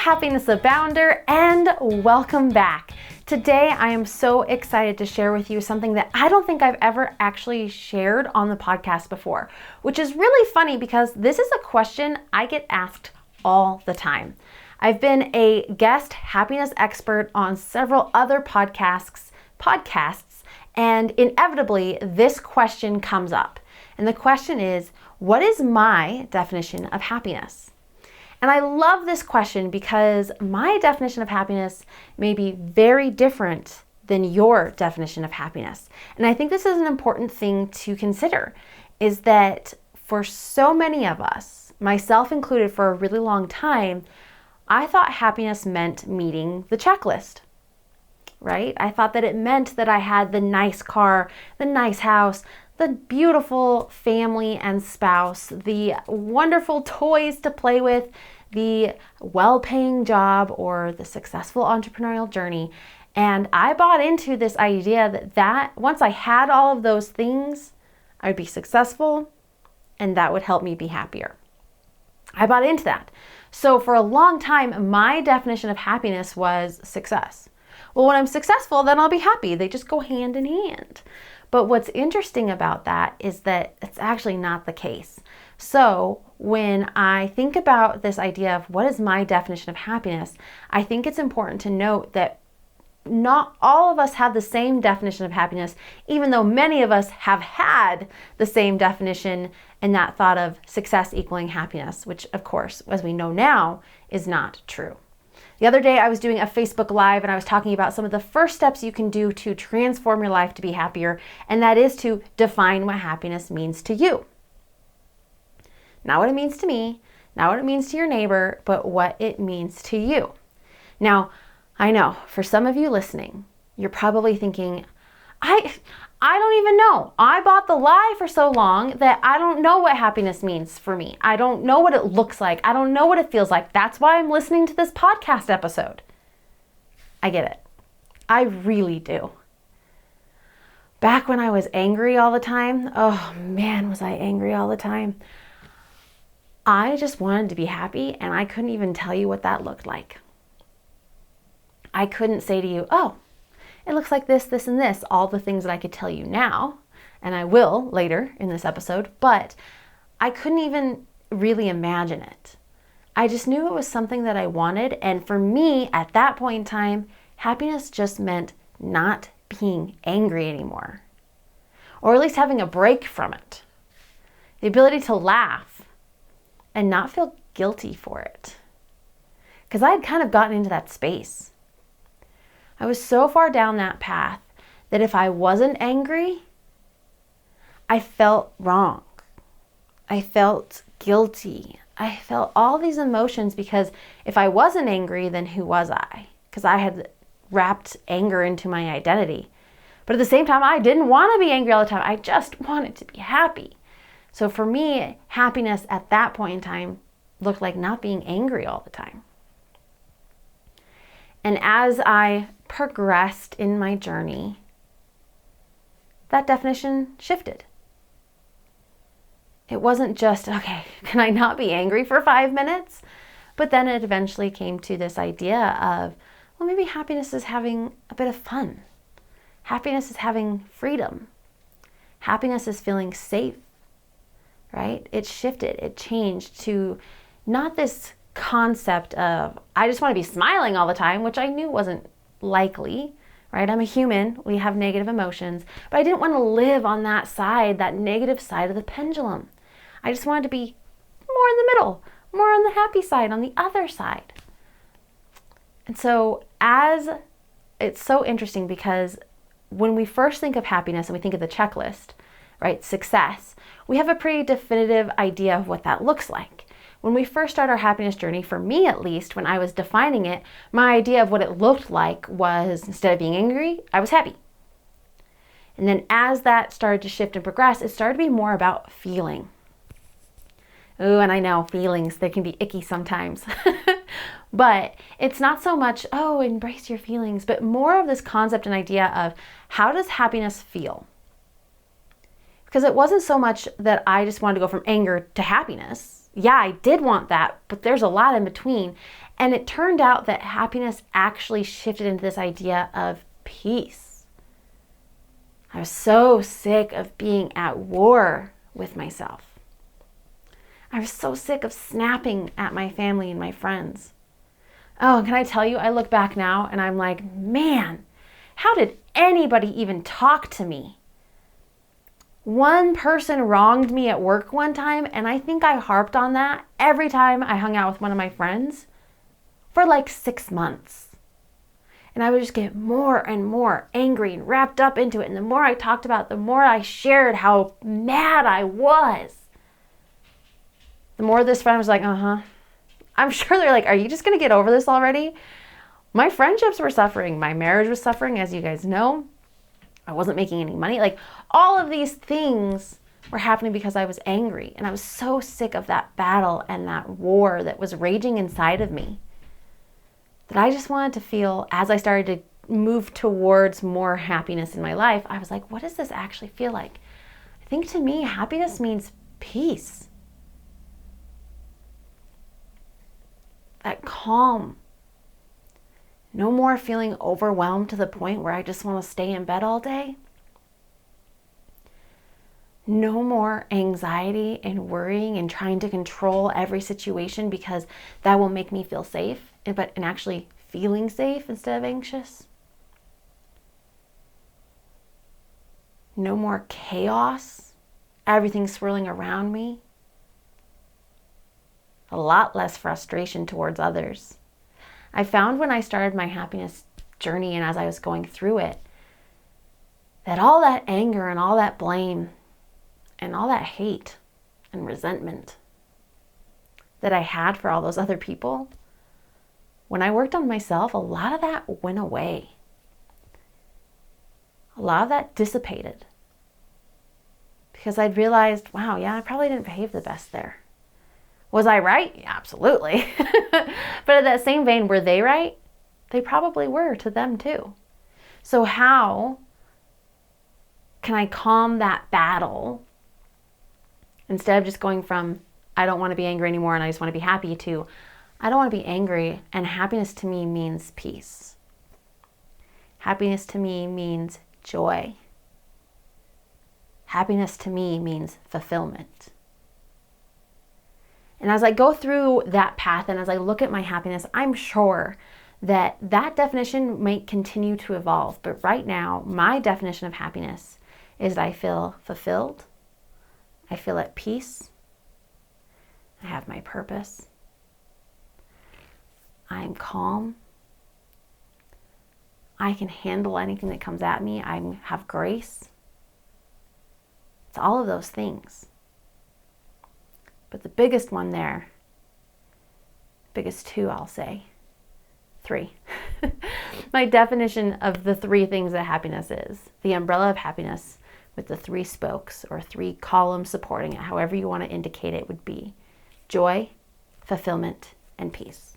Happiness Abounder, and welcome back. Today I am so excited to share with you something that I don't think I've ever actually shared on the podcast before, which is really funny because this is a question I get asked all the time. I've been a guest happiness expert on several other podcasts, and inevitably this question comes up. And the question is, what is my definition of happiness? And I love this question because my definition of happiness may be very different than your definition of happiness. And I think this is an important thing to consider, is that for so many of us, myself included for a really long time, I thought happiness meant meeting the checklist, right? I thought that it meant that I had the nice car, the nice house, the beautiful family and spouse, the wonderful toys to play with, the well-paying job, or the successful entrepreneurial journey. And I bought into this idea that once I had all of those things, I would be successful and that would help me be happier. I bought into that. So for a long time, my definition of happiness was success. Well, when I'm successful, then I'll be happy. They just go hand in hand. But what's interesting about that is that it's actually not the case. So when I think about this idea of what is my definition of happiness, I think it's important to note that not all of us have the same definition of happiness, even though many of us have had the same definition and that thought of success equaling happiness, which of course, as we know now, is not true. The other day I was doing a Facebook Live and I was talking about some of the first steps you can do to transform your life to be happier, and that is to define what happiness means to you. Not what it means to me, not what it means to your neighbor, but what it means to you. Now, I know for some of you listening, you're probably thinking, I don't even know. I bought the lie for so long that I don't know what happiness means for me. I don't know what it looks like. I don't know what it feels like. That's why I'm listening to this podcast episode. I get it. I really do. Back when I was angry all the time, oh man, was I angry all the time. I just wanted to be happy and I couldn't even tell you what that looked like. I couldn't say to you, oh, it looks like this, this, and this, all the things that I could tell you now, and I will later in this episode, but I couldn't even really imagine it. I just knew it was something that I wanted, and for me, at that point in time, happiness just meant not being angry anymore, or at least having a break from it. The ability to laugh and not feel guilty for it, because I had kind of gotten into that space. I was so far down that path that if I wasn't angry, I felt wrong. I felt guilty. I felt all these emotions because if I wasn't angry, then who was I? Because I had wrapped anger into my identity. But at the same time, I didn't want to be angry all the time. I just wanted to be happy. So for me, happiness at that point in time looked like not being angry all the time. And as I progressed in my journey, that definition shifted. It wasn't just, okay, can I not be angry for 5 minutes? But then it eventually came to this idea of, well, maybe happiness is having a bit of fun. Happiness is having freedom. Happiness is feeling safe, right? It shifted, it changed to not this concept of, I just want to be smiling all the time, which I knew wasn't likely, right? I'm a human, we have negative emotions, but I didn't want to live on that side, that negative side of the pendulum. I just wanted to be more in the middle, more on the happy side, on the other side. And so it's so interesting because when we first think of happiness and we think of the checklist, right, success, we have a pretty definitive idea of what that looks like. When we first start our happiness journey, for me at least, when I was defining it, my idea of what it looked like was, instead of being angry, I was happy. And then as that started to shift and progress, it started to be more about feeling. Ooh, and I know feelings, they can be icky sometimes. But it's not so much, oh, embrace your feelings, but more of this concept and idea of how does happiness feel? Because it wasn't so much that I just wanted to go from anger to happiness. Yeah, I did want that, but there's a lot in between. And it turned out that happiness actually shifted into this idea of peace. I was so sick of being at war with myself. I was so sick of snapping at my family and my friends. Oh, can I tell you, I look back now and I'm like, man, how did anybody even talk to me? One person wronged me at work one time, and I think I harped on that every time I hung out with one of my friends for like 6 months. And I would just get more and more angry and wrapped up into it. And the more I talked about it, the more I shared how mad I was. The more this friend was like, I'm sure they're like, are you just going to get over this already? My friendships were suffering. My marriage was suffering, as you guys know. I wasn't making any money. Like, all of these things were happening because I was angry. And I was so sick of that battle and that war that was raging inside of me that I just wanted to feel, as I started to move towards more happiness in my life, I was like, what does this actually feel like? I think to me, happiness means peace. That calm. No more feeling overwhelmed to the point where I just want to stay in bed all day. No more anxiety and worrying and trying to control every situation because that will make me feel safe, but actually feeling safe instead of anxious. No more chaos. Everything swirling around me. A lot less frustration towards others. I found when I started my happiness journey and as I was going through it, that all that anger and all that blame and all that hate and resentment that I had for all those other people, when I worked on myself, a lot of that went away. A lot of that dissipated. Because I'd realized, wow, yeah, I probably didn't behave the best there. Was I right? Yeah, absolutely. But in that same vein, were they right? They probably were to them too. So how can I calm that battle instead of just going from, I don't want to be angry anymore and I just want to be happy, to, I don't want to be angry, and happiness to me means peace. Happiness to me means joy. Happiness to me means fulfillment. And as I go through that path and as I look at my happiness, I'm sure that that definition might continue to evolve. But right now, my definition of happiness is that I feel fulfilled. I feel at peace. I have my purpose. I'm calm. I can handle anything that comes at me. I have grace. It's all of those things. But the biggest one there, biggest two, I'll say, 3. My definition of the 3 things that happiness is, the umbrella of happiness with the 3 spokes or 3 columns supporting it, however you want to indicate it, would be joy, fulfillment, and peace.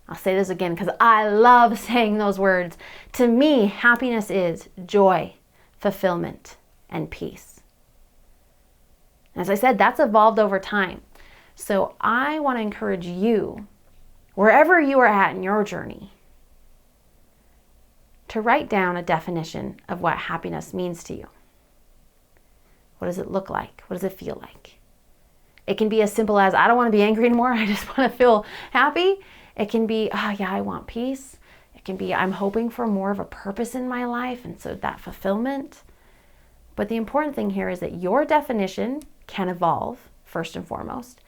I'll say this again because I love saying those words. To me, happiness is joy, fulfillment, and peace. As I said, that's evolved over time. So I want to encourage you, wherever you are at in your journey, to write down a definition of what happiness means to you. What does it look like? What does it feel like? It can be as simple as, I don't want to be angry anymore. I just want to feel happy. It can be, oh yeah, I want peace. It can be, I'm hoping for more of a purpose in my life, and so that fulfillment. But the important thing here is that your definition can evolve, first and foremost.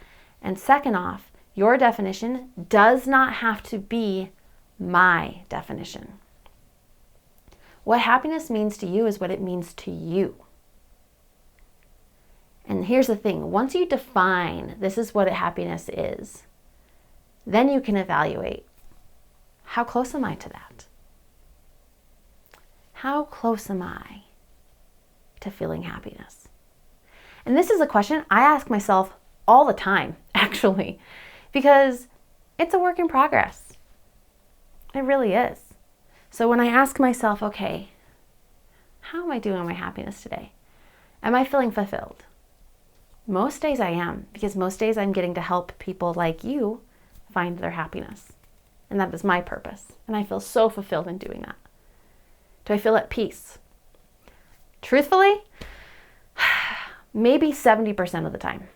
And second off, your definition does not have to be my definition. What happiness means to you is what it means to you. And here's the thing, once you define this is what happiness is, then you can evaluate, how close am I to that? How close am I to feeling happiness? And this is a question I ask myself all the time, actually, because it's a work in progress. It really is. So when I ask myself, okay, how am I doing on my happiness today? Am I feeling fulfilled? Most days I am, because most days I'm getting to help people like you find their happiness. And that is my purpose. And I feel so fulfilled in doing that. Do I feel at peace? Truthfully, maybe 70% of the time.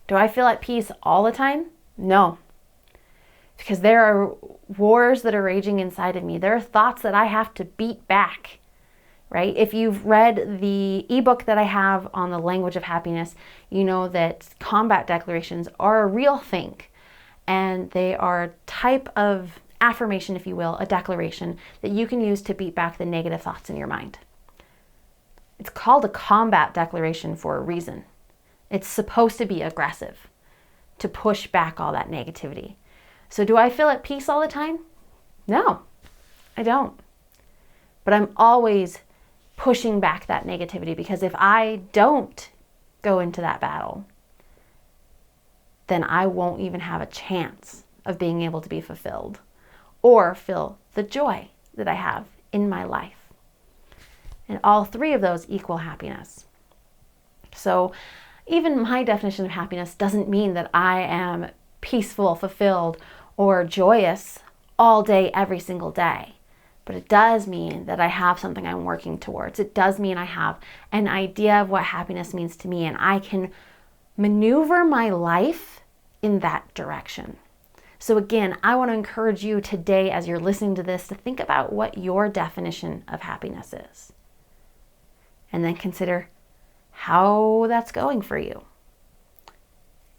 Do I feel at peace all the time? No. Because there are wars that are raging inside of me. There are thoughts that I have to beat back, right? If you've read the ebook that I have on the language of happiness, you know that combat declarations are a real thing. And they are a type of affirmation, if you will, a declaration that you can use to beat back the negative thoughts in your mind. It's called a combat declaration for a reason. It's supposed to be aggressive, to push back all that negativity. So do I feel at peace all the time? No, I don't. But I'm always pushing back that negativity, because if I don't go into that battle, then I won't even have a chance of being able to be fulfilled or feel the joy that I have in my life. And all three of those equal happiness. So even my definition of happiness doesn't mean that I am peaceful, fulfilled, or joyous all day, every single day. But it does mean that I have something I'm working towards. It does mean I have an idea of what happiness means to me, and I can maneuver my life in that direction. So again, I want to encourage you today, as you're listening to this, to think about what your definition of happiness is. And then consider how that's going for you.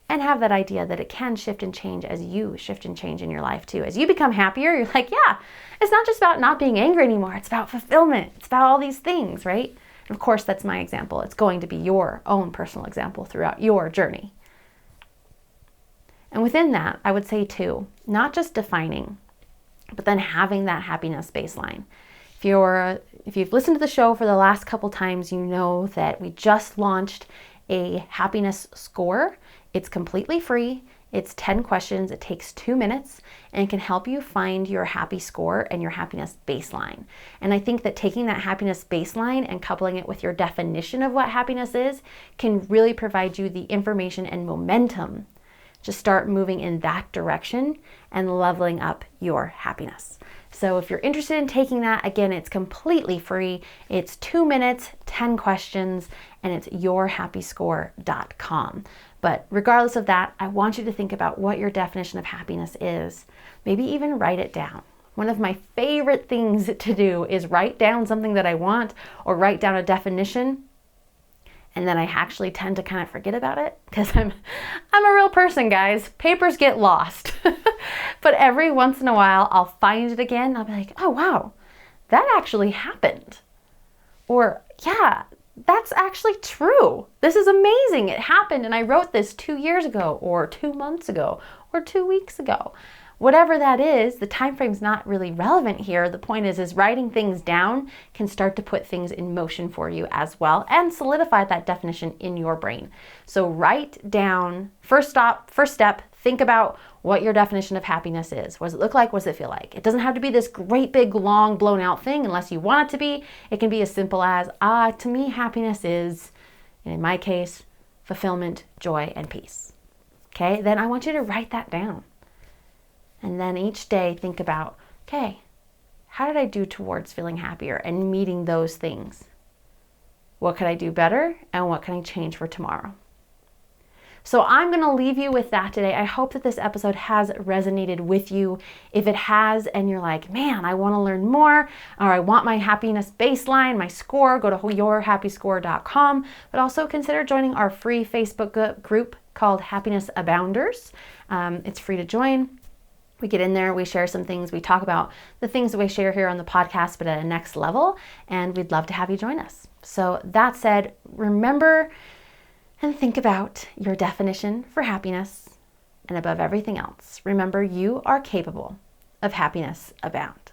And have that idea that it can shift and change as you shift and change in your life too. As you become happier, you're like, yeah, it's not just about not being angry anymore. It's about fulfillment. It's about all these things, right? And of course, that's my example. It's going to be your own personal example throughout your journey. And within that, I would say too, not just defining, but then having that happiness baseline. If you've listened to the show for the last couple times, you know that we just launched a happiness score. It's completely free. It's 10 questions. It takes 2 minutes, and it can help you find your happy score and your happiness baseline. And I think that taking that happiness baseline and coupling it with your definition of what happiness is can really provide you the information and momentum to start moving in that direction and leveling up your happiness. So if you're interested in taking that, again, it's completely free. It's 2 minutes, 10 questions, and it's yourhappyscore.com. But regardless of that, I want you to think about what your definition of happiness is. Maybe even write it down. One of my favorite things to do is write down something that I want, or write down a definition. And then I actually tend to kind of forget about it, because I'm a real person, guys. Papers get lost. But every once in a while, I'll find it again. I'll be like, oh, wow, that actually happened. Or, yeah, that's actually true. This is amazing. It happened, and I wrote this 2 years ago, or 2 months ago, or 2 weeks ago. Whatever that is, the time frame's not really relevant here. The point is writing things down can start to put things in motion for you as well, and solidify that definition in your brain. So write down, first step, think about what your definition of happiness is. What does it look like? What does it feel like? It doesn't have to be this great big long blown out thing unless you want it to be. It can be as simple as, to me, happiness is, in my case, fulfillment, joy, and peace. Okay, then I want you to write that down. And then each day think about, okay, how did I do towards feeling happier and meeting those things? What could I do better, and what can I change for tomorrow? So I'm going to leave you with that today. I hope that this episode has resonated with you. If it has, and you're like, man, I want to learn more, or I want my happiness baseline, my score, go to yourhappyscore.com. But also consider joining our free Facebook group called Happiness Abounders. It's free to join. We get in there, we share some things, we talk about the things that we share here on the podcast, but at a next level, and we'd love to have you join us. So that said, remember and think about your definition for happiness, and above everything else, remember you are capable of happiness abound.